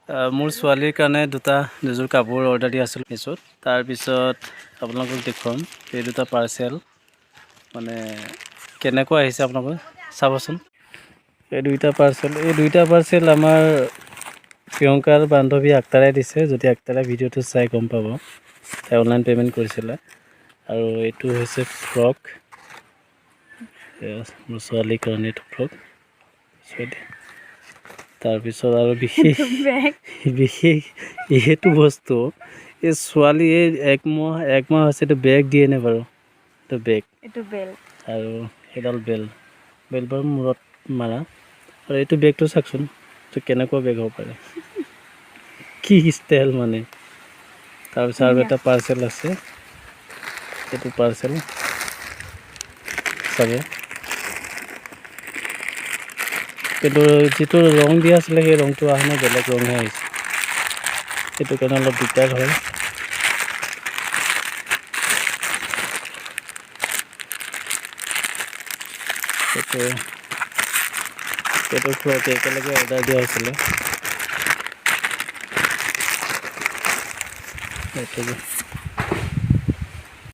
মোৰ ছোৱালীৰ কাৰণে দুযোৰ কাপোৰ অৰ্ডাৰ দিয়া আছিল মিছত। তাৰপিছত আপোনালোকক দেখুৱাম এই দুটা পাৰ্চেল মানে কেনেকুৱা আহিছে আপোনালোকে চাবচোন। এই দুইটা পাৰ্চেল আমাৰ প্ৰিয়ংকাৰ বান্ধৱী আক্তাৰে দিছে। যদি আক্তাৰে ভিডিঅ'টো চাই গম পাব, তাই অনলাইন পে'মেণ্ট কৰিছিলে। আৰু এইটো হৈছে ফ্ৰক, মোৰ ছোৱালীৰ কাৰণে এইটো ফ্ৰক। তাৰপিছত আৰু বিশেষ এইটো বস্তু এই ছোৱালী এক মাহ হৈছে। এইটো বেগ দিয়ে নে বাৰু? এইটো বেগ, আৰু সেইডাল বেল বাৰু মূৰত মাৰা। আৰু এইটো বেগটো চাওকচোন, এইটো কেনেকুৱা বেগ হ'ব পাৰে, কি ষ্টাইল মানে। তাৰপিছত আৰু এটা পাৰ্চেল আছে, এইটো পাৰ্চেল চাব। কিন্তু যিটো ৰং দিয়া আছিলে সেই ৰংটো অহা নাই, বেলেগ ৰংহে আহিছে। সেইটো কাৰণে অলপ দিগদাৰ হয়। সেইটো ফ্ৰক একেলগে অৰ্ডাৰ দিয়া হৈছিলে।